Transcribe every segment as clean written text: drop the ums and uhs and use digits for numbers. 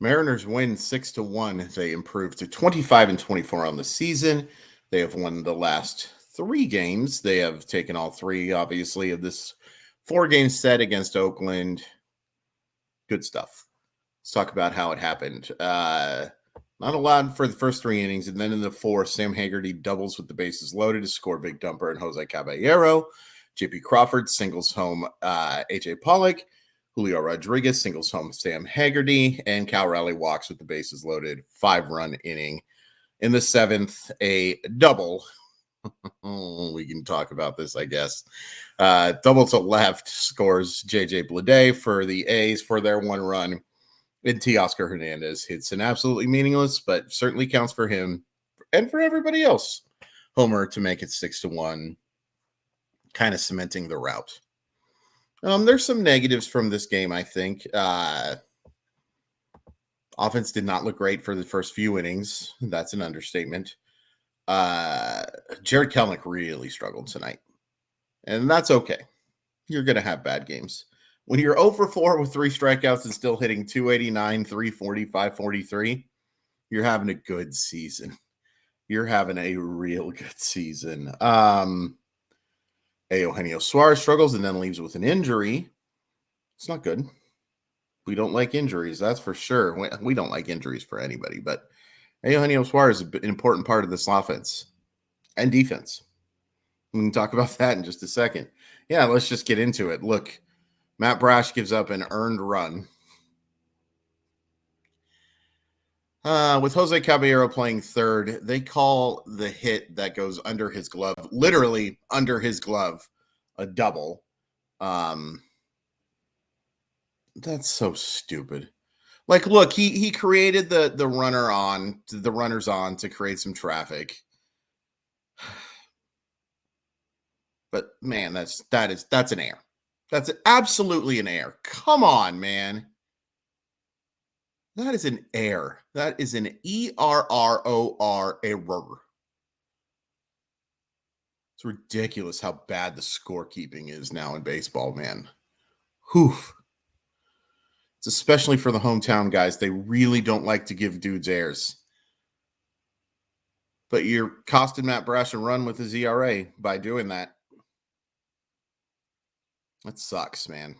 Mariners win 6-1. They improve to 25-24 on the season. They have won the last 3 games. They have taken all 3, obviously, of this 4-game set against Oakland. Good stuff. Let's talk about how it happened. Not a lot for the first 3 innings, and then in the 4th, Sam Haggerty doubles with the bases loaded to score big dumper, and Jose Caballero. J.P. Crawford singles home A.J. Pollock. Julio Rodriguez singles home Sam Haggerty, and Cal Raleigh walks with the bases loaded. 5-run inning. In the 7th, a double. We can talk about this, I guess. Double to left scores J.J. Bleday for the A's for their 1 run. And Teoscar Hernandez hits an absolutely meaningless, but certainly counts for him and for everybody else, homer to make it 6-1, kind of cementing the rout. There's some negatives from this game, I think. Offense did not look great for the first few innings. That's an understatement. Jared Kelenic really struggled tonight, and that's okay. You're going to have bad games. When you're 0 for 4 with 3 strikeouts and still hitting 289, 340, 543, you're having a good season. You're having a real good season. Eugenio Suarez struggles and then leaves with an injury. It's not good. We don't like injuries, that's for sure. We don't like injuries for anybody, but Eugenio Suarez is an important part of this offense and defense. We can talk about that in just a second. Yeah, let's just get into it. Look, Matt Brash gives up an earned run. With Jose Caballero playing third, they call the hit that goes under his glove, literally under his glove, a double. That's so stupid. Like, look, he created the runners on to create some traffic. But man, that's an error. That's absolutely an error. Come on, man. That is an error. That is an ERROR error. It's ridiculous how bad the scorekeeping is now in baseball, man. Whew. It's especially for the hometown guys. They really don't like to give dudes errors. But you're costing Matt Brash a run with his ERA by doing that. That sucks, man.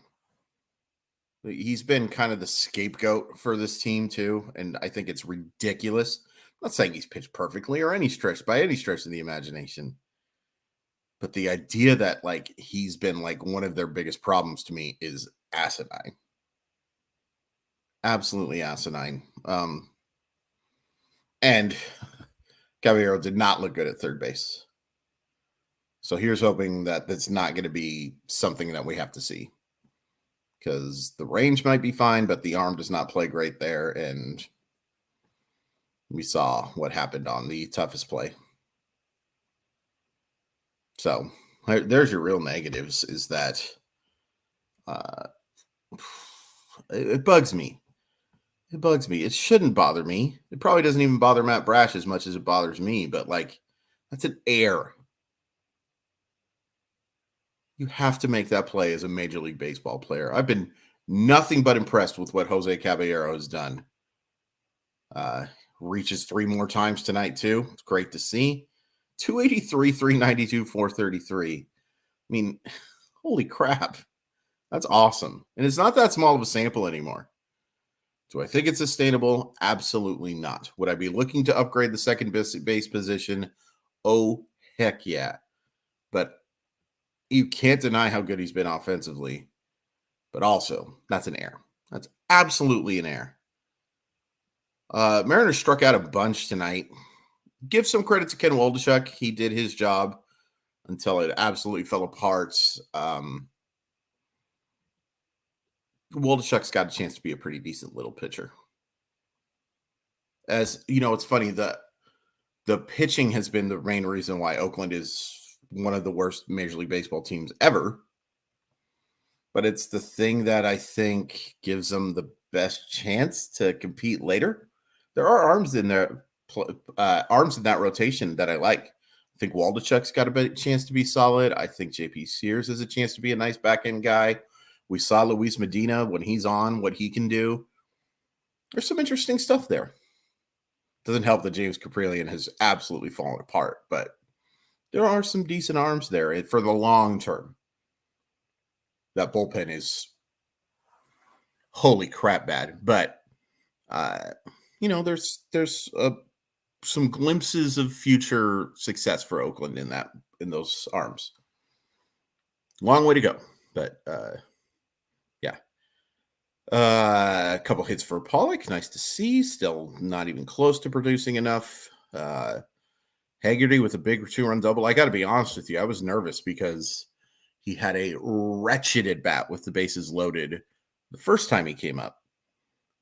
He's been kind of the scapegoat for this team too, and I think it's ridiculous. I'm not saying he's pitched perfectly or by any stretch of the imagination. But the idea that like he's been like one of their biggest problems to me is asinine. Absolutely asinine. And Caballero did not look good at third base. So here's hoping that that's not going to be something that we have to see. Because the range might be fine, but the arm does not play great there. And we saw what happened on the toughest play. So there's your real negatives, is that it bugs me. It bugs me. It shouldn't bother me. It probably doesn't even bother Matt Brash as much as it bothers me, but like, that's an error. You have to make that play as a Major League Baseball player. I've been nothing but impressed with what Jose Caballero has done. Reaches 3 more times tonight, too. It's great to see. 283, 392, 433. I mean, holy crap. That's awesome. And it's not that small of a sample anymore. Do I think it's sustainable? Absolutely not. Would I be looking to upgrade the second base position? Oh, heck yeah. But you can't deny how good he's been offensively. But also, that's an error. That's absolutely an error. Mariners struck out a bunch tonight. Give some credit to Ken Waldachuk. He did his job until it absolutely fell apart. Waldachuk's got a chance to be a pretty decent little pitcher. As you know, it's funny that the pitching has been the main reason why Oakland is one of the worst Major League Baseball teams ever. But it's the thing that I think gives them the best chance to compete later. There are arms in there, arms in that rotation that I like. I think Waldachuk's got a chance to be solid. I think JP Sears has a chance to be a nice back end guy. We saw Luis Medina when he's on, what he can do. There's some interesting stuff there. Doesn't help that James Caprillion has absolutely fallen apart, but there are some decent arms there for the long term. That bullpen is holy crap bad, but there's some glimpses of future success for Oakland in those arms. Long way to go, but yeah. A couple hits for Pollock, nice to see. Still not even close to producing enough. Haggerty with a big 2-run double. I got to be honest with you, I was nervous because he had a wretched at bat with the bases loaded the first time he came up.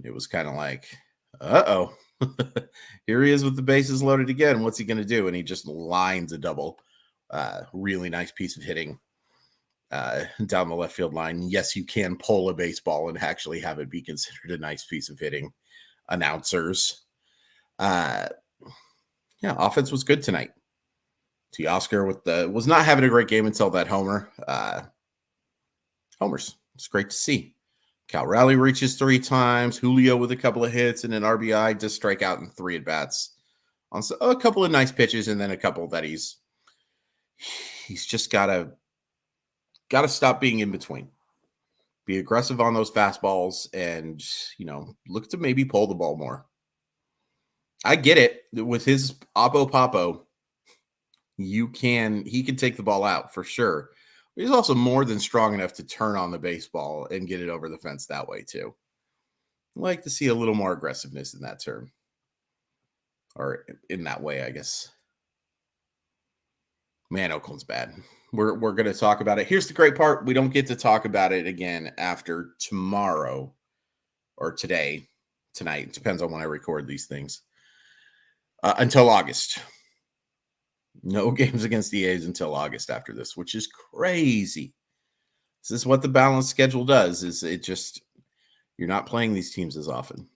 It was kind of like, uh-oh. Here he is with the bases loaded again. What's he going to do? And he just lines a double. Really nice piece of hitting down the left field line. Yes, you can pull a baseball and actually have it be considered a nice piece of hitting. Announcers. Yeah, offense was good tonight. Teoscar was not having a great game until that homer. Homers. It's great to see. Cal Raleigh reaches 3 times. Julio with a couple of hits and an RBI to strike out in 3 at-bats on a couple of nice pitches, and then a couple that he's just gotta stop being in between. Be aggressive on those fastballs and, look to maybe pull the ball more. I get it. With his Oppo Popo, he can take the ball out for sure. But he's also more than strong enough to turn on the baseball and get it over the fence that way too. I'd like to see a little more aggressiveness in that term. Or in that way, I guess. Man, Oakland's bad. We're going to talk about it. Here's the great part. We don't get to talk about it again after tomorrow or tonight. It depends on when I record these things. Until August. No games against the A's until August after this, which is crazy. This is what the balanced schedule does. You're not playing these teams as often.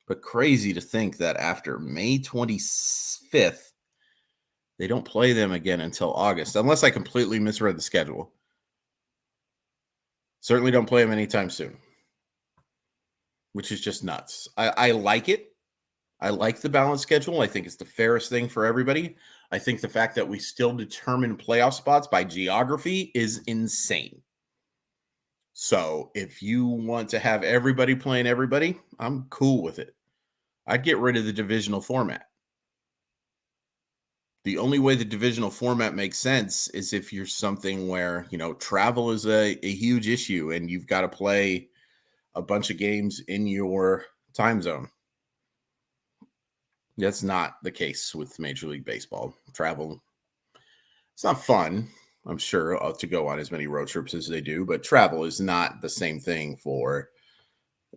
But crazy to think that after May 25th, they don't play them again until August, unless I completely misread the schedule. Certainly don't play them anytime soon, which is just nuts. I like it. I like the balanced schedule. I think it's the fairest thing for everybody. I think the fact that we still determine playoff spots by geography is insane. So if you want to have everybody playing everybody, I'm cool with it. I'd get rid of the divisional format. The only way the divisional format makes sense is if you're something where, travel is a huge issue and you've got to play a bunch of games in your time zone. That's not the case with Major League Baseball. Travel, it's not fun, I'm sure, to go on as many road trips as they do, but travel is not the same thing for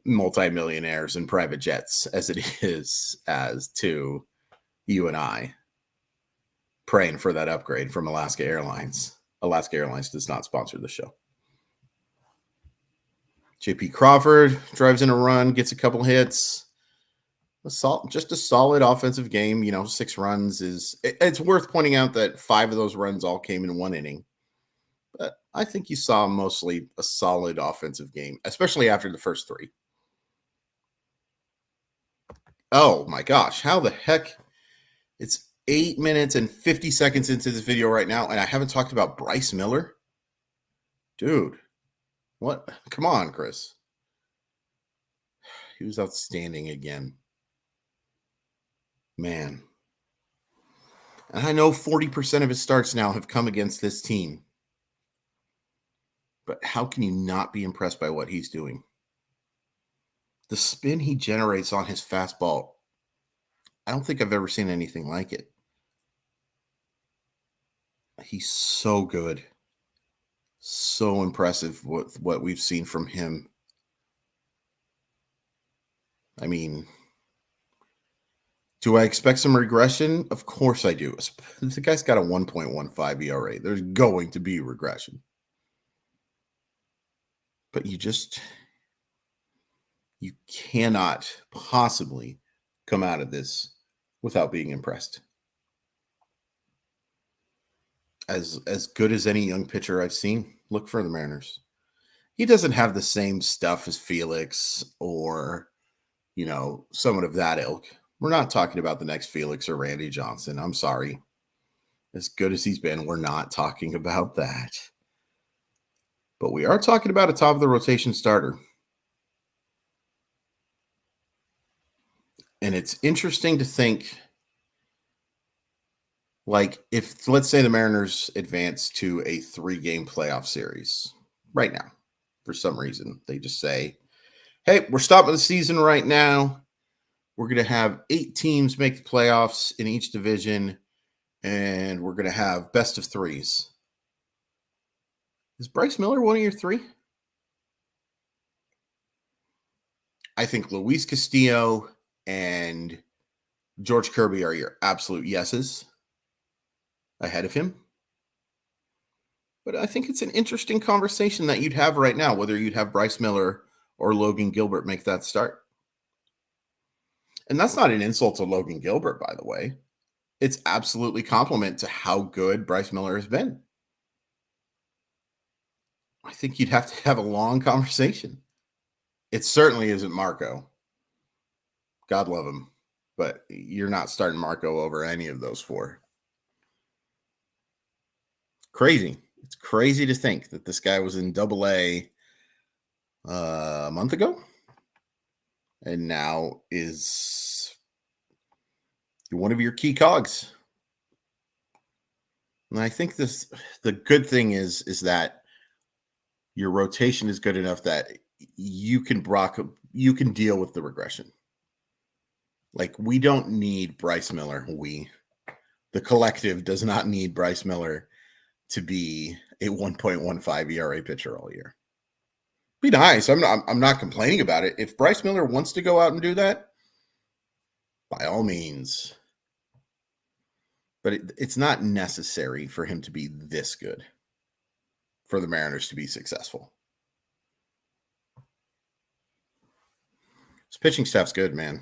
multimillionaires and private jets as it is as to you and I praying for that upgrade from Alaska Airlines. Alaska Airlines does not sponsor the show. JP Crawford drives in a run, gets a couple hits. Just a solid offensive game. 6 runs it's worth pointing out that 5 of those runs all came in 1 inning. But I think you saw mostly a solid offensive game, especially after the first 3. Oh my gosh, how the heck? It's 8 minutes and 50 seconds into this video right now, and I haven't talked about Bryce Miller. Dude, what? Come on, Chris. He was outstanding again. Man. And I know 40% of his starts now have come against this team. But how can you not be impressed by what he's doing? The spin he generates on his fastball, I don't think I've ever seen anything like it. He's so good. So impressive with what we've seen from him. I mean, do I expect some regression? Of course I do. The guy's got a 1.15 ERA. There's going to be regression. But you cannot possibly come out of this without being impressed. As good as any young pitcher I've seen, look for the Mariners. He doesn't have the same stuff as Felix or someone of that ilk. We're not talking about the next Felix or Randy Johnson. I'm sorry. As good as he's been, we're not talking about that. But we are talking about a top of the rotation starter. And it's interesting to think, like, if let's say the Mariners advance to a 3-game playoff series right now, for some reason, they just say, hey, we're stopping the season right now. We're going to have 8 teams make the playoffs in each division, and we're going to have best of 3s. Is Bryce Miller one of your 3? I think Luis Castillo and George Kirby are your absolute yeses ahead of him. But I think it's an interesting conversation that you'd have right now, whether you'd have Bryce Miller or Logan Gilbert make that start. And that's not an insult to Logan Gilbert, by the way. It's absolutely compliment to how good Bryce Miller has been. I think you'd have to have a long conversation. It certainly isn't Marco. God love him. But you're not starting Marco over any of those 4. Crazy. It's crazy to think that this guy was in Double-A a month ago and now is one of your key cogs. And I think the good thing is that your rotation is good enough that you can deal with the regression. Like, we don't need Bryce Miller. The collective does not need Bryce Miller to be a 1.15 ERA pitcher all year. Be nice. I'm not complaining about it. If Bryce Miller wants to go out and do that, by all means. But it's not necessary for him to be this good for the Mariners to be successful. His pitching staff's good, man.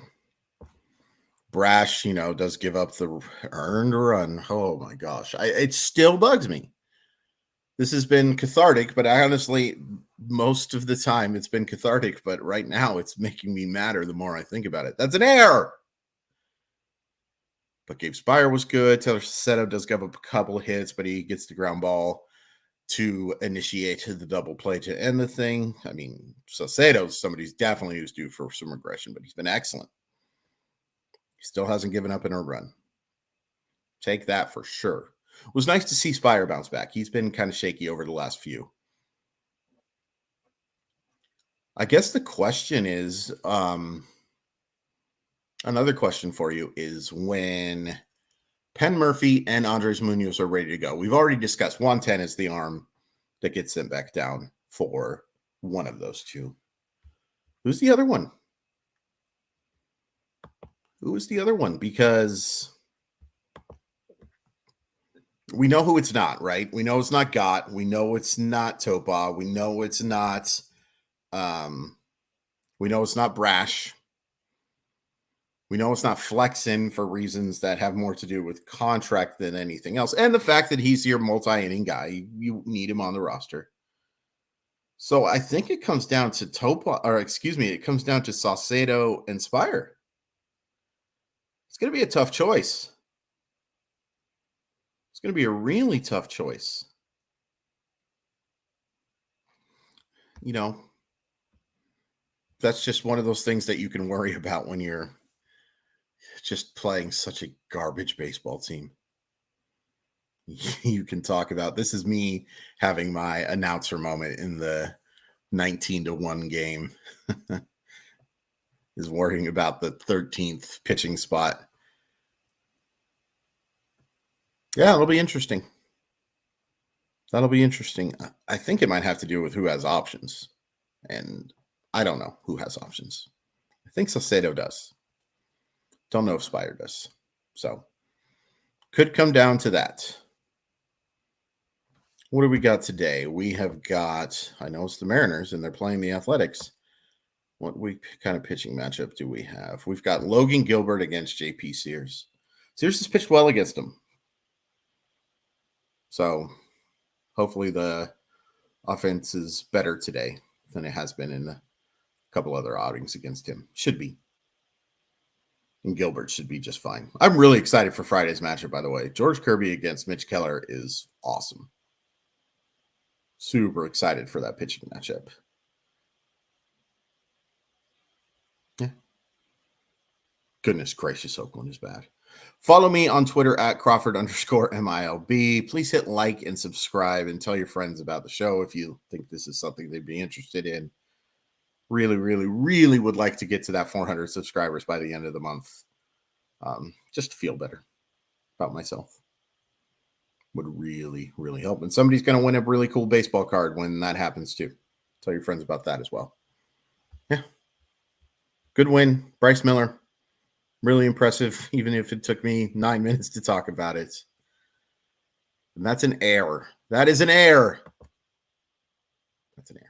Brash, does give up the earned run. Oh my gosh. It still bugs me. This has been cathartic, but I honestly, most of the time it's been cathartic, but right now it's making me madder the more I think about it. That's an error. But Gabe Spire was good. Taylor Sacco does give up a couple of hits, but he gets the ground ball to initiate the double play to end the thing. I mean, Saucedo's somebody's definitely who's due for some regression, but he's been excellent. He still hasn't given up an earned run. Take that for sure. It was nice to see Spire bounce back. He's been kind of shaky over the last few. I guess the question is, another question for you is when Penn Murphy and Andres Munoz are ready to go. We've already discussed 110 is the arm that gets sent back down for one of those 2. Who's the other one? Who is the other one? Because we know who it's not, right? We know it's not Gott. We know it's not Topa. We know it's not Brash. We know it's not Flexen for reasons that have more to do with contract than anything else. And the fact that he's your multi-inning guy, you need him on the roster. So I think it comes down to it comes down to Saucedo and Spire. It's going to be a tough choice. It's going to be a really tough choice. That's just one of those things that you can worry about when you're just playing such a garbage baseball team. You can talk about, this is me having my announcer moment in the 19-1 game is worrying about the 13th pitching spot. Yeah, it'll be interesting. That'll be interesting. I think it might have to do with who has options. And I don't know who has options. I think Saucedo does. Don't know if Spire does. So could come down to that. What do we got today? We have got, I know it's the Mariners and they're playing the Athletics. What kind of pitching matchup do we have? We've got Logan Gilbert against JP Sears. Sears has pitched well against him. So hopefully the offense is better today than it has been in a couple other outings against him. Should be. and Gilbert should be just fine. I'm really excited for Friday's matchup, by the way. George Kirby against Mitch Keller is awesome. Super excited for that pitching matchup. Yeah. Goodness gracious, Oakland is bad. Follow me on Twitter at Crawford_MILB. Please hit like and subscribe and tell your friends about the show if you think this is something they'd be interested in. Really, really, really would like to get to that 400 subscribers by the end of the month. Just to feel better about myself. Would really, really help. And somebody's going to win a really cool baseball card when that happens too. Tell your friends about that as well. Yeah. Good win. Bryce Miller. Really impressive, even if it took me 9 minutes to talk about it. And that's an error. That is an error. That's an error.